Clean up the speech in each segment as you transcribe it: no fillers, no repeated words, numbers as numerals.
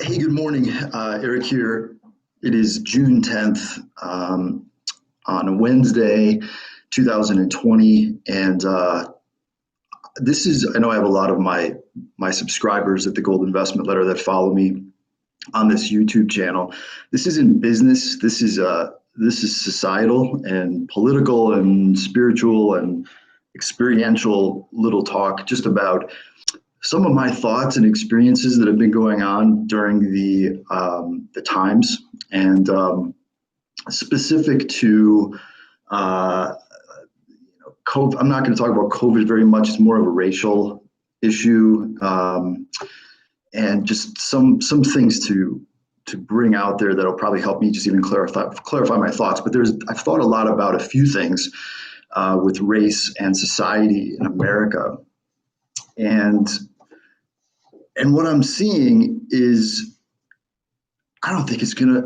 Hey, good morning. Eric here. It is June 10th on Wednesday, 2020. And this is, I know I have a lot of my subscribers at the Gold Investment Letter that follow me on this YouTube channel. This isn't business. This is societal and political and spiritual and experiential little talk just about some of my thoughts and experiences that have been going on during the times, and specific to COVID. I'm not going to talk about COVID very much. It's more of a racial issue, and just some things to bring out there that'll probably help me just even clarify my thoughts. But I've thought a lot about a few things with race and society in America, and what I'm seeing is I don't think it's gonna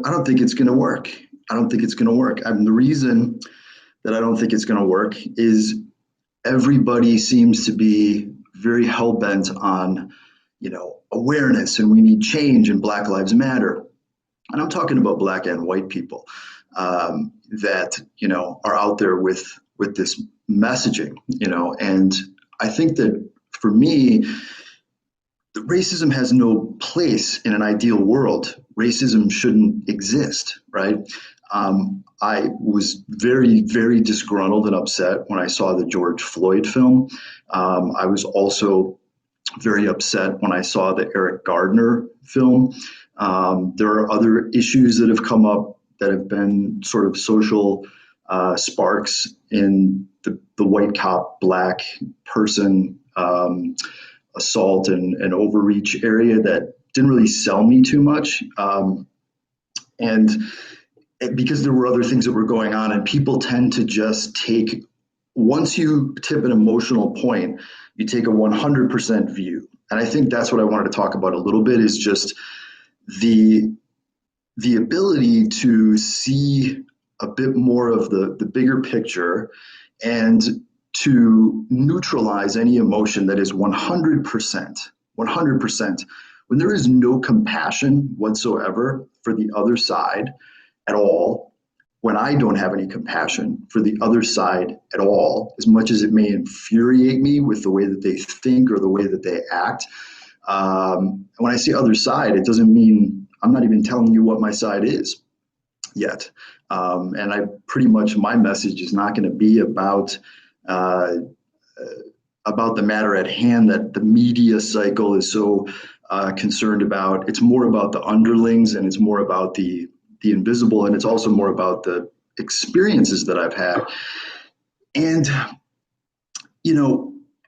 work. I don't think it's gonna work. And the reason that I don't think it's gonna work is everybody seems to be very hell-bent on, awareness, and we need change, and Black Lives Matter. And I'm talking about Black and white people that are out there with this messaging, and I think that for me, racism has no place in an ideal world. Racism shouldn't exist, right? I was very, very disgruntled and upset when I saw the George Floyd film. I was also very upset when I saw the Eric Gardner film. There are other issues that have come up that have been sort of social sparks in the white cop, Black person assault and overreach area that didn't really sell me too much. And because there were other things that were going on, and people tend to just once you tip an emotional point, you take a 100% view. And I think that's what I wanted to talk about a little bit, is just the ability to see a bit more of the bigger picture, and to neutralize any emotion that is 100%, when there is no compassion whatsoever for the other side at all, when I don't have any compassion for the other side at all, as much as it may infuriate me with the way that they think or the way that they act. When I say other side, it doesn't mean I'm not even telling you what my side is yet. And my message is not going to be about the matter at hand that the media cycle is so concerned about. It's more about the underlings, and it's more about the invisible, and it's also more about the experiences that I've had. And,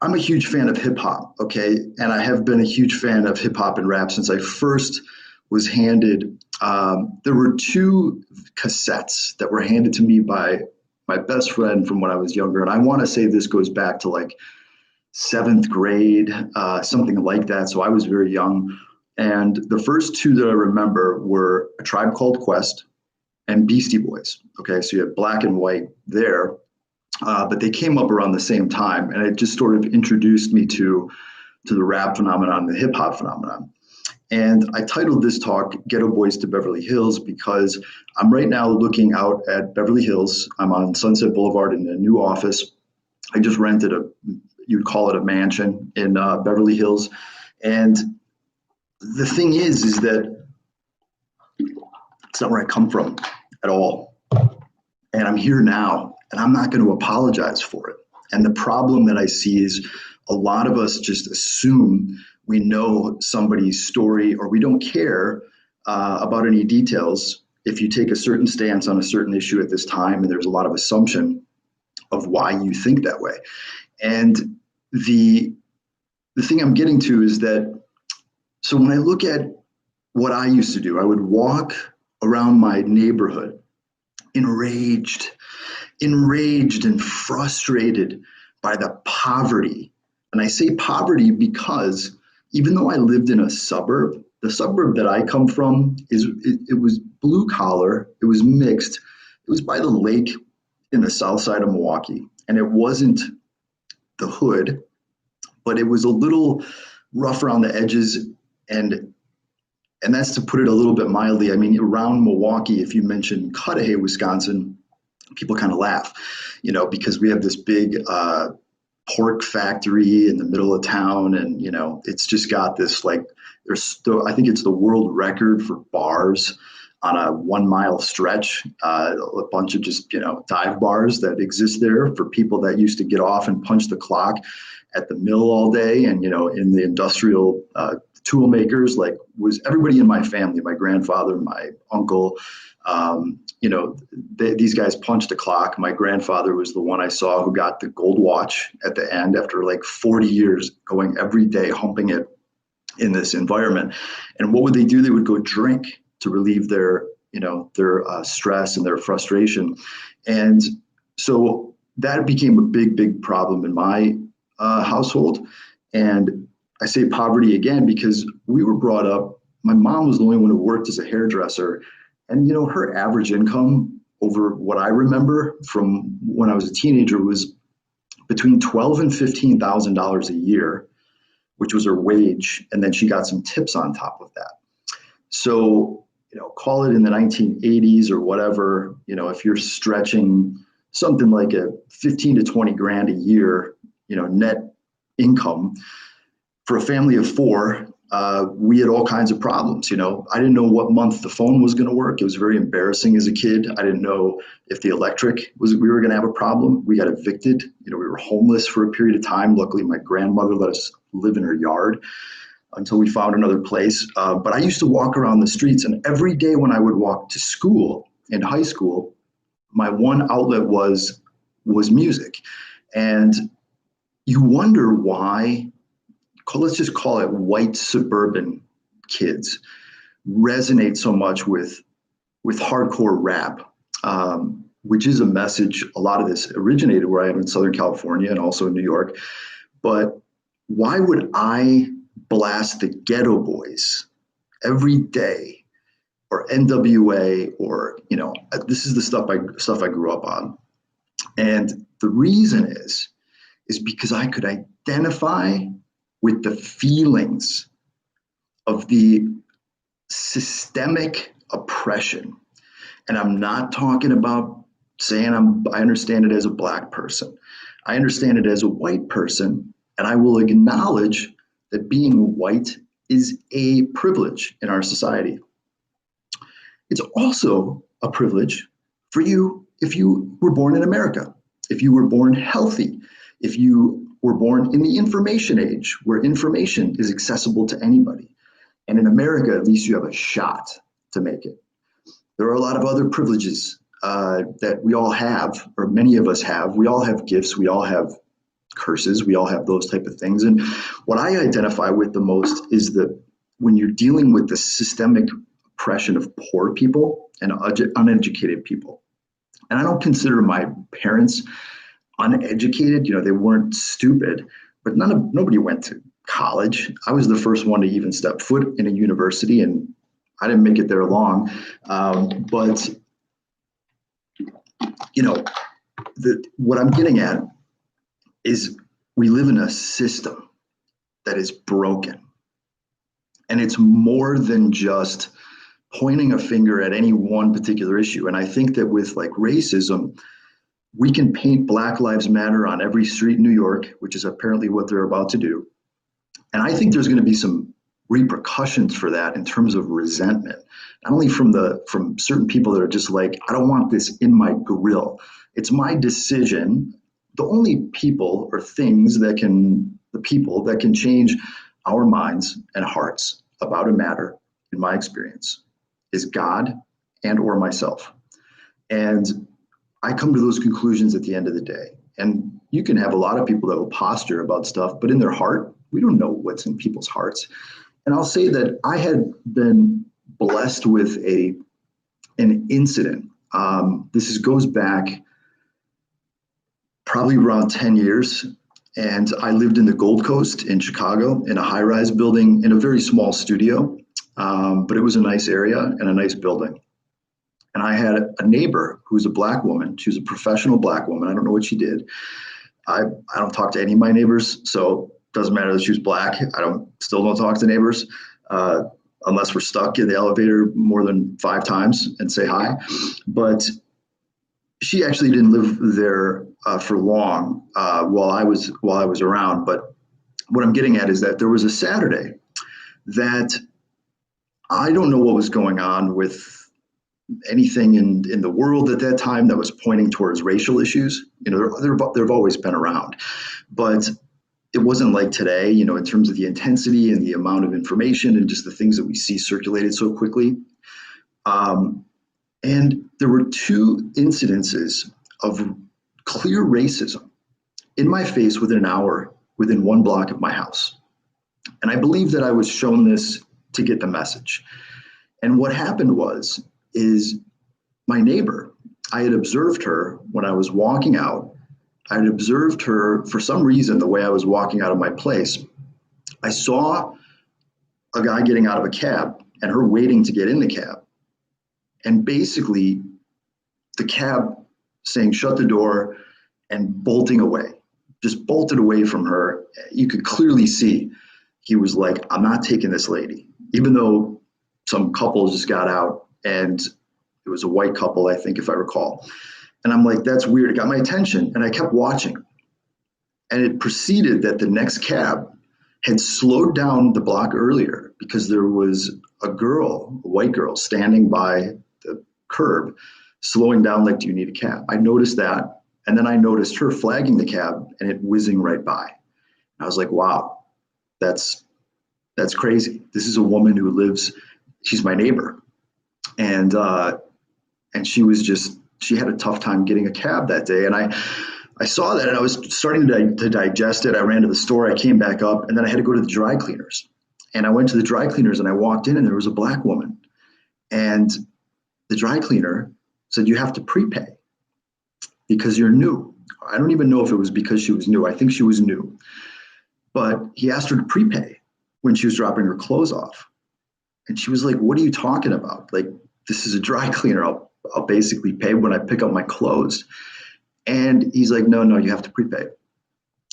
I'm a huge fan of hip hop, okay? And I have been a huge fan of hip hop and rap since I first was handed, there were two cassettes that were handed to me by my best friend from when I was younger. And I want to say this goes back to like 7th grade, something like that. So I was very young. And the first two that I remember were A Tribe Called Quest and Beastie Boys. Okay, so you have Black and White there, but they came up around the same time. And it just sort of introduced me to the rap phenomenon, the hip hop phenomenon. And I titled this talk, Geto Boys to Beverly Hills, because I'm right now looking out at Beverly Hills. I'm on Sunset Boulevard in a new office. I just rented you'd call it a mansion in Beverly Hills. And the thing is that it's not where I come from at all. And I'm here now, and I'm not going to apologize for it. And the problem that I see is a lot of us just assume we know somebody's story, or we don't care about any details if you take a certain stance on a certain issue at this time, and there's a lot of assumption of why you think that way. And the thing I'm getting to is that, so when I look at what I used to do, I would walk around my neighborhood enraged and frustrated by the poverty. And I say poverty because even though I lived in a suburb, the suburb that I come from it was blue collar, it was mixed, it was by the lake in the south side of Milwaukee, and it wasn't the hood, but it was a little rough around the edges, and And that's to put it a little bit mildly. I mean, around Milwaukee, if you mention Cudahy, Wisconsin, people kind of laugh, because we have this big pork factory in the middle of town, and it's just got this like I think it's the world record for bars on a 1 mile stretch, a bunch of just dive bars that exist there for people that used to get off and punch the clock at the mill all day, and in the industrial tool makers, like was everybody in my family, my grandfather, my uncle, these guys punched a clock. My grandfather was the one I saw who got the gold watch at the end after like 40 years going every day, humping it in this environment. And what would they do? They would go drink to relieve their stress and their frustration. And so that became a big, big problem in my household. And I say poverty again because we were brought up, my mom was the only one who worked as a hairdresser. And, her average income over what I remember from when I was a teenager was between $12,000 and $15,000 a year, which was her wage. And then she got some tips on top of that. So, call it in the 1980s or whatever, if you're stretching something like a 15 to 20 grand a year, net income for a family of four, we had all kinds of problems. I didn't know what month the phone was going to work. It was very embarrassing as a kid. I didn't know if the electric we were going to have a problem. We got evicted. We were homeless for a period of time. Luckily, my grandmother let us live in her yard until we found another place. But I used to walk around the streets, and every day when I would walk to school in high school, my one outlet was music. And you wonder why, let's just call it white suburban kids, resonate so much with hardcore rap, which is a message. A lot of this originated where I am in Southern California and also in New York. But why would I blast the Geto Boys every day, or N.W.A, or this is the stuff I grew up on. And the reason is because I could identify with the feelings of the systemic oppression. And I'm not talking about saying I understand it as a Black person. I understand it as a white person, and I will acknowledge that being white is a privilege in our society. It's also a privilege for you if you were born in America, if you were born healthy, if you were born in the information age where information is accessible to anybody. And in America, at least you have a shot to make it. There are a lot of other privileges that we all have, or many of us have. We all have gifts. We all have curses. We all have those type of things. And what I identify with the most is that when you're dealing with the systemic oppression of poor people and uneducated people, and I don't consider my parents uneducated, they weren't stupid, but nobody went to college. I was the first one to even step foot in a university, and I didn't make it there long. But what I'm getting at is we live in a system that is broken. And it's more than just pointing a finger at any one particular issue. And I think that with like racism, we can paint Black Lives Matter on every street in New York, which is apparently what they're about to do. And I think there's going to be some repercussions for that in terms of resentment, not only from certain people that are just like, I don't want this in my grill. It's my decision. The only people or things the people that can change our minds and hearts about a matter, in my experience, is God and or myself. And I come to those conclusions at the end of the day. And you can have a lot of people that will posture about stuff, but in their heart, we don't know what's in people's hearts. And I'll say that I had been blessed with an incident. This goes back probably around 10 years. And I lived in the Gold Coast in Chicago in a high-rise building in a very small studio. But it was a nice area and a nice building. And I had a neighbor who was a Black woman. She was a professional Black woman. I don't know what she did. I don't talk to any of my neighbors, so it doesn't matter that she was Black. Still don't talk to neighbors. unless we're stuck in the elevator more than 5 times and say hi. But she actually didn't live there for long while I was around. But what I'm getting at is that there was a Saturday that I don't know what was going on with anything in the world at that time that was pointing towards racial issues. They've always been around, but it wasn't like today, in terms of the intensity and the amount of information and just the things that we see circulated so quickly. And there were two incidences of clear racism in my face within an hour, within 1 block of my house. And I believe that I was shown this to get the message. And what happened is my neighbor, I had observed her when I was walking out. I had observed her for some reason, the way I was walking out of my place. I saw a guy getting out of a cab and her waiting to get in the cab. And basically, the cab saying, shut the door, and bolting away, just bolted away from her. You could clearly see he was like, I'm not taking this lady, even though some couple just got out, and it was a white couple, I think, if I recall. And I'm like, that's weird. It got my attention, and I kept watching. And it proceeded that the next cab had slowed down the block earlier because there was a white girl, standing by the curb, slowing down like, do you need a cab? I noticed that. And then I noticed her flagging the cab and it whizzing right by. And I was like, wow, that's crazy. This is a woman who lives, she's my neighbor. And she had a tough time getting a cab that day. And I saw that and I was starting to digest it. I ran to the store, I came back up, and then I had to go to the dry cleaners. And I went to the dry cleaners and I walked in and there was a black woman. And the dry cleaner said, you have to prepay because you're new. I don't even know if it was because she was new. I think she was new. But he asked her to prepay when she was dropping her clothes off. And she was like, what are you talking about? Like, this is a dry cleaner. I'll basically pay when I pick up my clothes. And he's like, no, you have to prepay.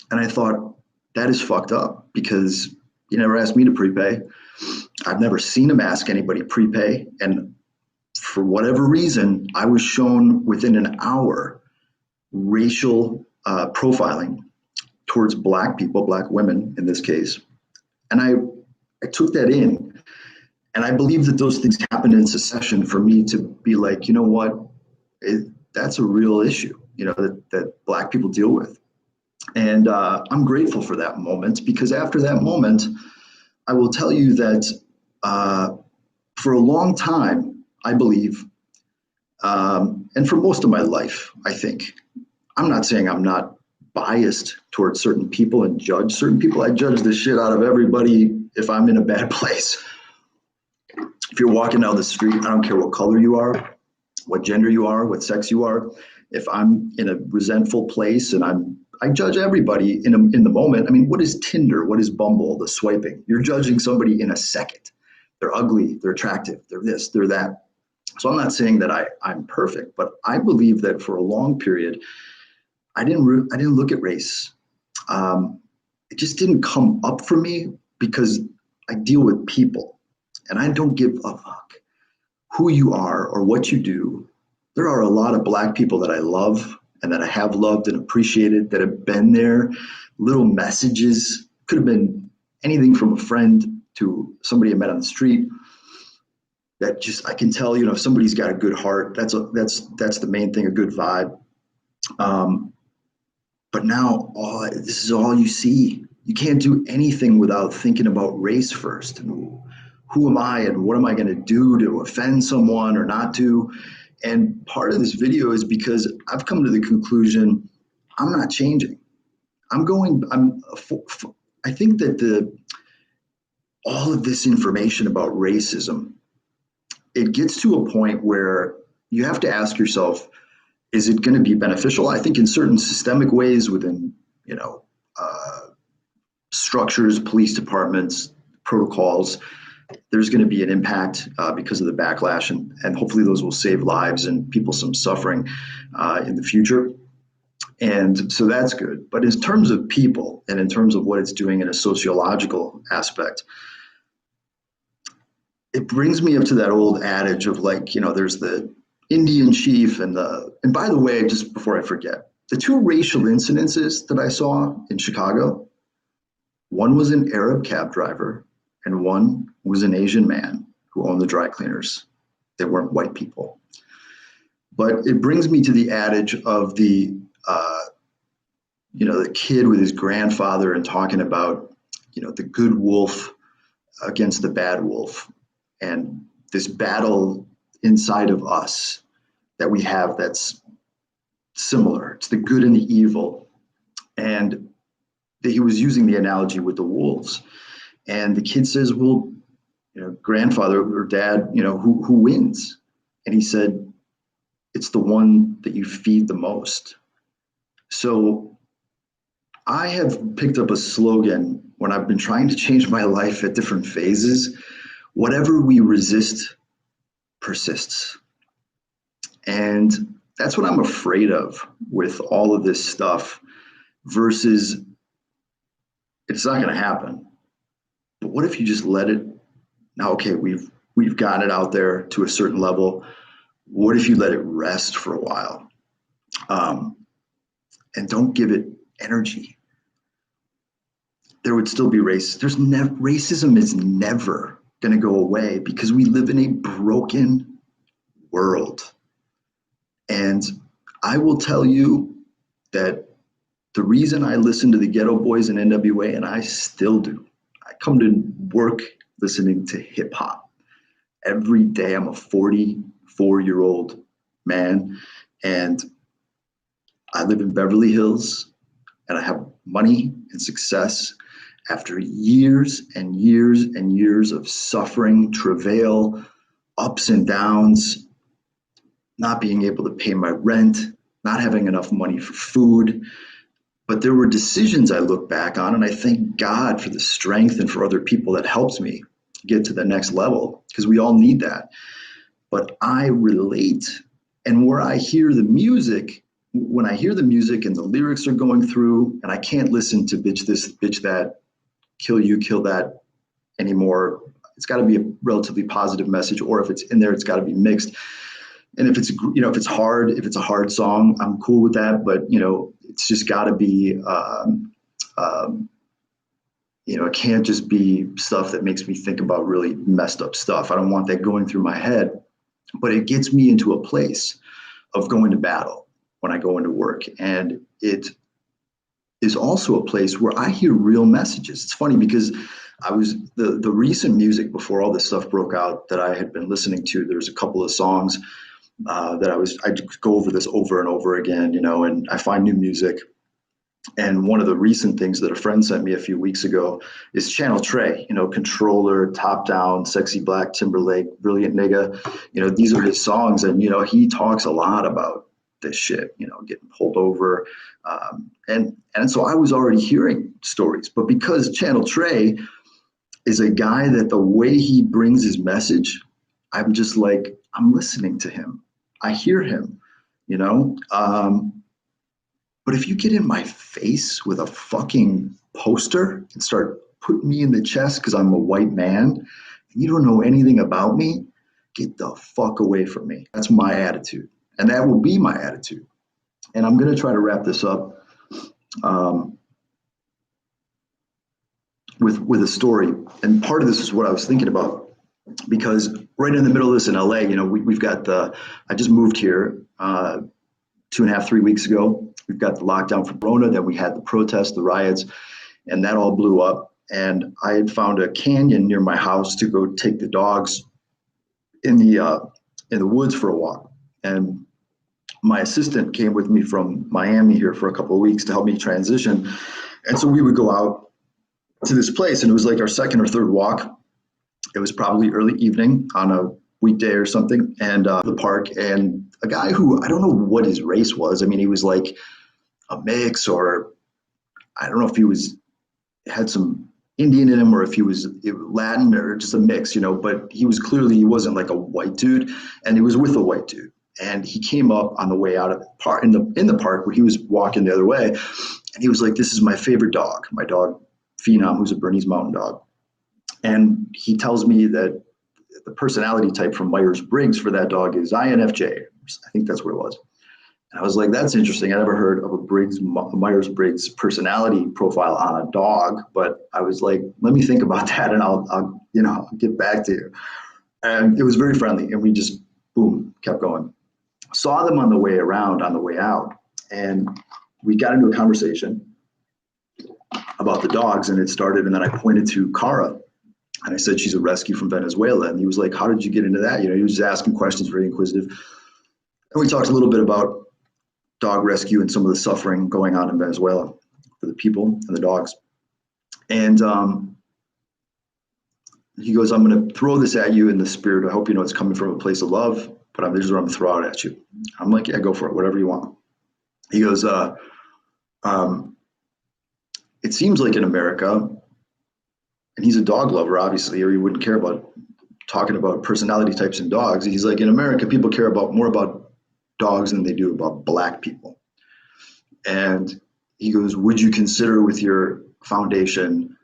And I thought, that is fucked up because he never asked me to prepay. I've never seen him ask anybody prepay. And for whatever reason, I was shown within an hour racial profiling towards Black people, Black women in this case. And I took that in. And I believe that those things happened in succession for me to be like, you know what, that's a real issue, that Black people deal with. And I'm grateful for that moment because after that moment, I will tell you that for a long time, I believe, and for most of my life, I think, I'm not saying I'm not biased towards certain people and judge certain people. I judge the shit out of everybody if I'm in a bad place. If you're walking down the street, I don't care what color you are, what gender you are, what sex you are. If I'm in a resentful place and I judge everybody in the moment. I mean, what is Tinder? What is Bumble? The swiping. You're judging somebody in a second. They're ugly. They're attractive. They're this. They're that. So I'm not saying that I'm perfect, but I believe that for a long period, I didn't look at race. It just didn't come up for me because I deal with people, and I don't give a fuck who you are or what you do. There are a lot of Black people that I love and that I have loved and appreciated that have been there. Little messages, could have been anything from a friend to somebody I met on the street. That just, I can tell, if somebody's got a good heart, that's the main thing, a good vibe. But now this is all you see. You can't do anything without thinking about race first. And who am I and what am I going to do to offend someone or not to? And part of this video is because I've come to the conclusion I'm not changing. I think that all of this information about racism, it gets to a point where you have to ask yourself, is it going to be beneficial? I think in certain systemic ways within, structures, police departments, protocols, there's going to be an impact because of the backlash, and hopefully those will save lives and people some suffering in the future. And so that's good. But in terms of people and in terms of what it's doing in a sociological aspect, it brings me up to that old adage of like, there's the Indian chief and by the way, just before I forget, the two racial incidences that I saw in Chicago, one was an Arab cab driver and one was an Asian man who owned the dry cleaners. They weren't white people. But it brings me to the adage of uh, the kid with his grandfather and talking about, the good wolf against the bad wolf and this battle inside of us that we have that's similar. It's the good and the evil. And he was using the analogy with the wolves. And the kid says, well, grandfather or dad, who wins? And he said, it's the one that you feed the most. So I have picked up a slogan when I've been trying to change my life at different phases. Whatever we resist persists. And that's what I'm afraid of with all of this stuff versus it's not going to happen. But what if you just let it now? Okay, we've gotten it out there to a certain level. What if you let it rest for a while, and don't give it energy? There would still be race. Racism is never going to go away because we live in a broken world. And I will tell you that the reason I listen to the Geto Boys and N.W.A, and I still do, I come to work listening to hip hop every day. I'm a 44-year-old man, and I live in Beverly Hills, and I have money and success after years and years and years of suffering, travail, ups and downs, not being able to pay my rent, not having enough money for food. But there were decisions I look back on, and I thank God for the strength and for other people that helped me get to the next level, because we all need that. But I relate, and where I hear the music, when I hear the music and the lyrics are going through, and I can't listen to bitch this, bitch that, kill you, kill that anymore. It's got to be a relatively positive message, or if it's in there, it's got to be mixed. And if it's if it's a hard song, I'm cool with that. But it's just got to be it can't just be stuff that makes me think about really messed up stuff. I don't want that going through my head. But it gets me into a place of going to battle when I go into work, and it is also a place where I hear real messages. It's funny because I was the recent music before all this stuff broke out that I had been listening to. There's a couple of songs that I go over this over and over again, and I find new music. And one of the recent things that a friend sent me a few weeks ago is Channel Trey, Controller, Top Down, Sexy Black, Timberlake, Brilliant Nigga. These are his songs. And, he talks a lot about this shit, getting pulled over. And so I was already hearing stories. But because Channel Trey is a guy that the way he brings his message, I'm just like, I'm listening to him. I hear him, but if you get in my face with a fucking poster and start putting me in the chest because I'm a white man and you don't know anything about me, get the fuck away from me. That's my attitude. And that will be my attitude. And I'm going to try to wrap this up with a story. And part of this is what I was thinking about, because right in the middle of this in LA, we've got I just moved here 2.5, 3 weeks ago. We've got the lockdown for Corona, then we had the protests, the riots, and that all blew up. And I had found a canyon near my house to go take the dogs in the woods for a walk. And my assistant came with me from Miami here for a couple of weeks to help me transition. And so we would go out to this place, and it was like our second or third walk. It was probably early evening on a weekday or something, and the park, and a guy who I don't know what his race was. I mean, he was like a mix, or I don't know if he had some Indian in him, or if he was Latin, or just a mix, but he wasn't like a white dude, and he was with a white dude. And he came up on the way out of the park, in the park where he was walking the other way, and he was like, "This is my favorite dog, my dog Phenom, who's a Bernese Mountain Dog." And he tells me that the personality type from Myers-Briggs for that dog is INFJ. I think that's what it was. And I was like, that's interesting. I never heard of a Myers-Briggs personality profile on a dog, but I was like, let me think about that, and I'll get back to you. And it was very friendly, and we just boom kept going. Saw them on the way around, on the way out, and we got into a conversation about the dogs, and it started. And then I pointed to Cara, and I said she's a rescue from Venezuela, and he was like, "How did you get into that?" He was just asking questions, very inquisitive. And we talked a little bit about dog rescue and some of the suffering going on in Venezuela for the people and the dogs. And he goes, "I'm going to throw this at you in the spirit. I hope you know it's coming from a place of love, but this is what I'm going to throw out at you." I'm like, "Yeah, go for it, whatever you want." He goes, "It seems like in America," and he's a dog lover, obviously, or he wouldn't care about talking about personality types in dogs. He's like, "In America, people care more about dogs than they do about Black people." And he goes, "Would you consider with your foundation,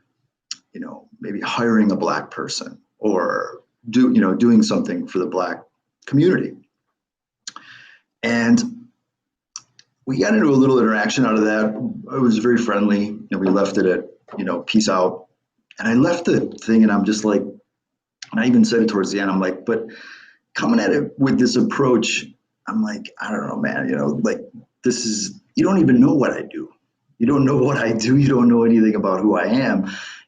maybe hiring a Black person or doing something for the Black community?" And we got into a little interaction out of that. It was very friendly, and we left it at, peace out. And I left the thing, and I'm just like, and I even said it towards the end, I'm like, but coming at it with this approach, I'm like, I don't know, man, like you don't even know what I do. You don't know what I do. You don't know anything about who I am.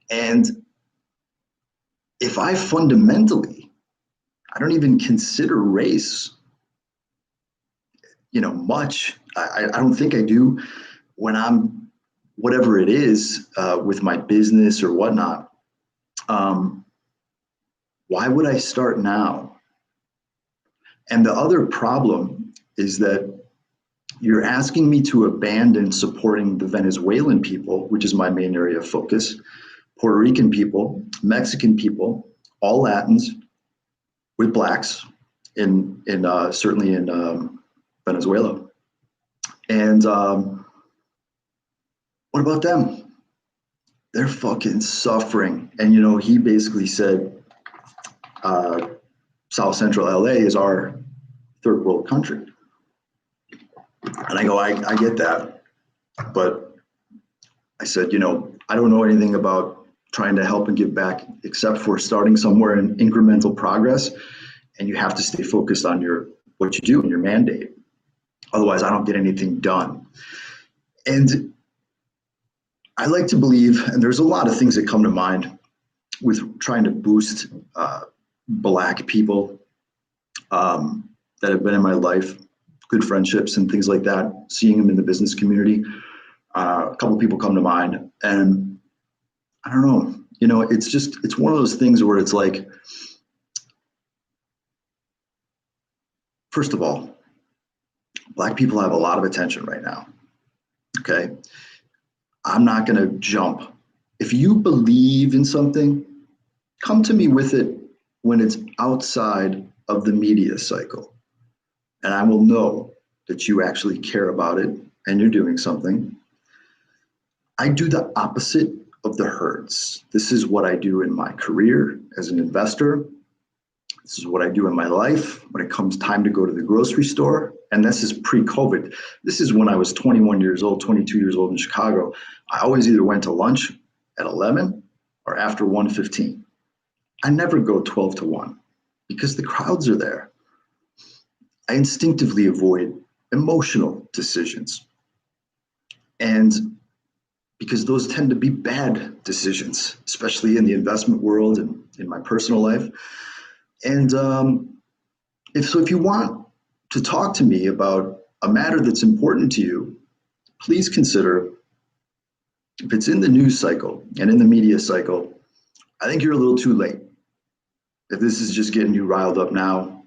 And if I don't even consider race, much. I don't think I do when I'm whatever it is with my business or whatnot. Why would I start now? And the other problem is that you're asking me to abandon supporting the Venezuelan people, which is my main area of focus, Puerto Rican people, Mexican people, all Latins with Blacks in certainly in Venezuela. And what about them? They're fucking suffering. And he basically said South Central LA is our third world country. And I go, I get that. But I said, I don't know anything about trying to help and give back except for starting somewhere in incremental progress. And you have to stay focused on what you do and your mandate. Otherwise, I don't get anything done. And I like to believe, and there's a lot of things that come to mind with trying to boost Black people that have been in my life, good friendships and things like that, seeing them in the business community. A couple of people come to mind, and I don't know, it's one of those things where it's like, first of all, Black people have a lot of attention right now. Okay. I'm not going to jump. If you believe in something, come to me with it when it's outside of the media cycle. And I will know that you actually care about it and you're doing something. I do the opposite of the herds. This is what I do in my career as an investor. This is what I do in my life when it comes time to go to the grocery store. And this is pre-COVID. This is when I was 21 years old, 22 years old in Chicago. I always either went to lunch at 11 or after 1:15. I never go 12 to 1 because the crowds are there. I instinctively avoid emotional decisions. And because those tend to be bad decisions, especially in the investment world and in my personal life. And if you want to talk to me about a matter that's important to you, please consider, if it's in the news cycle and in the media cycle, I think you're a little too late. If this is just getting you riled up now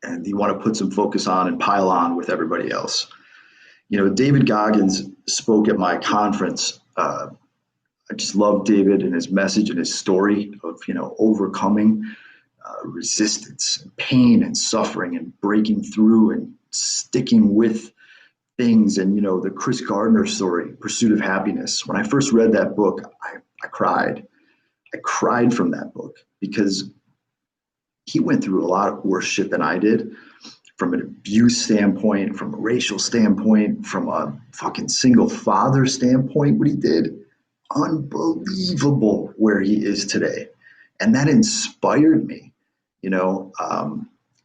and you want to put some focus on and pile on with everybody else. David Goggins spoke at my conference. I just love David and his message and his story of, overcoming resistance, and pain and suffering and breaking through and sticking with things. And, the Chris Gardner story, Pursuit of Happiness. When I first read that book, I cried. I cried from that book because he went through a lot of worse shit than I did, from an abuse standpoint, from a racial standpoint, from a fucking single father standpoint, what he did. Unbelievable where he is today. And that inspired me.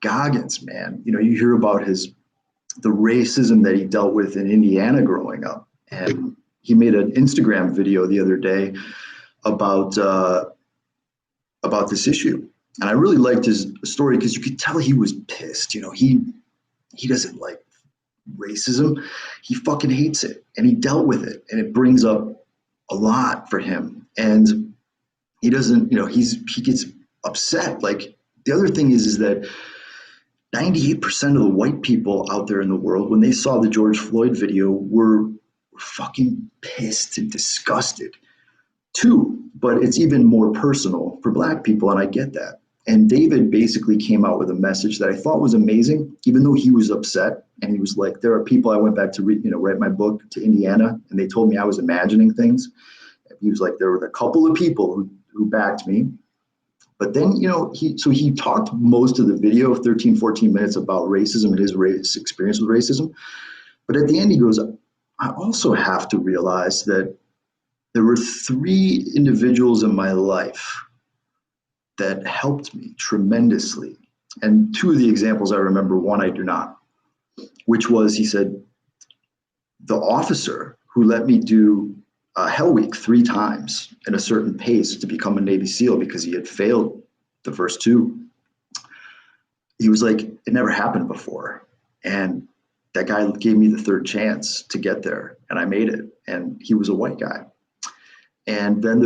Goggins, man, you hear about the racism that he dealt with in Indiana growing up. And he made an Instagram video the other day about this issue. And I really liked his story because you could tell he was pissed. He doesn't like racism. He fucking hates it, and he dealt with it, and it brings up a lot for him. And he doesn't, he gets upset. Like, the other thing is that 98% of the white people out there in the world, when they saw the George Floyd video, were fucking pissed and disgusted too. But it's even more personal for black people, and I get that. And David basically came out with a message that I thought was amazing, even though he was upset. And he was like, there are people, I went back to write my book to Indiana, and they told me I was imagining things. He was like, there were a couple of people who backed me. But then, he talked most of the video, 13, 14 minutes, about racism and his experience with racism. But at the end, he goes, I also have to realize that there were 3 individuals in my life that helped me tremendously. And 2 of the examples I remember, one I do not, which was, he said, the officer who let me do Hell Week 3 times in a certain pace to become a Navy SEAL because he had failed the first 2. He was like, it never happened before. And that guy gave me the 3rd chance to get there, and I made it. And he was a white guy. And then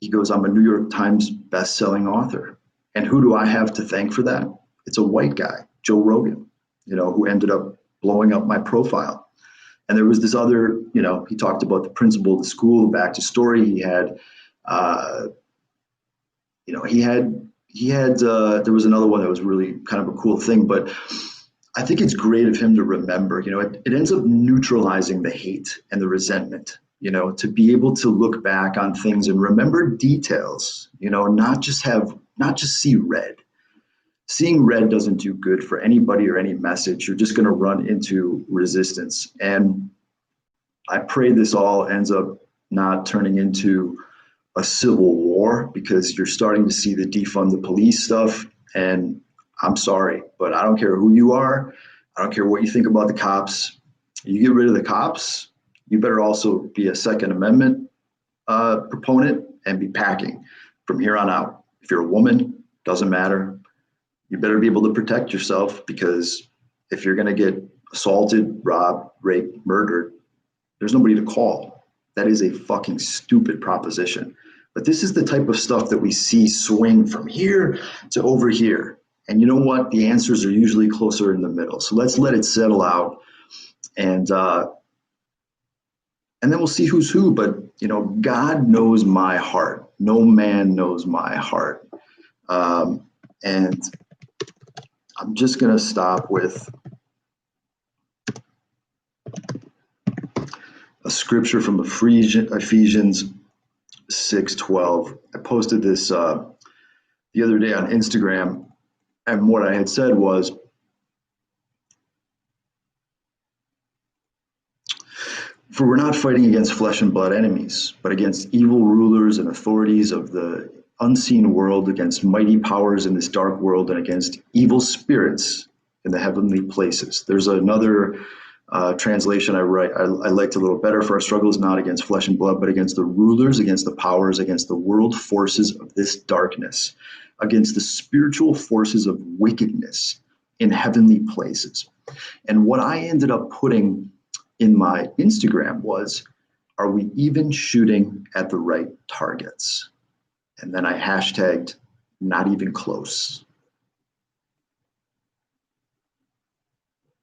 he goes, I'm a New York Times best-selling author. And who do I have to thank for that? It's a white guy, Joe Rogan, who ended up blowing up my profile. And there was this other, he talked about the principal of the school, back to story. He had, there was another one that was really kind of a cool thing, but I think it's great of him to remember, it ends up neutralizing the hate and the resentment, to be able to look back on things and remember details, not just see red. Seeing red doesn't do good for anybody or any message. You're just going to run into resistance. And I pray this all ends up not turning into a civil war, because you're starting to see the defund the police stuff. And I'm sorry, but I don't care who you are. I don't care what you think about the cops. You get rid of the cops, you better also be a Second Amendment proponent and be packing from here on out. If you're a woman, doesn't matter. You better be able to protect yourself, because if you're going to get assaulted, robbed, raped, murdered, there's nobody to call. That is a fucking stupid proposition. But this is the type of stuff that we see swing from here to over here. And you know what? The answers are usually closer in the middle. So let's let it settle out, and then we'll see who's who. But, God knows my heart. No man knows my heart. And I'm just going to stop with a scripture from Ephesians 6:12. I posted this the other day on Instagram, and what I had said was, for we're not fighting against flesh and blood enemies, but against evil rulers and authorities of the unseen world, against mighty powers in this dark world, and against evil spirits in the heavenly places. There's another translation I liked a little better. For our struggle is not against flesh and blood, but against the rulers, against the powers, against the world forces of this darkness, against the spiritual forces of wickedness in heavenly places. And what I ended up putting in my Instagram was, are we even shooting at the right targets? And then I hashtagged not even close.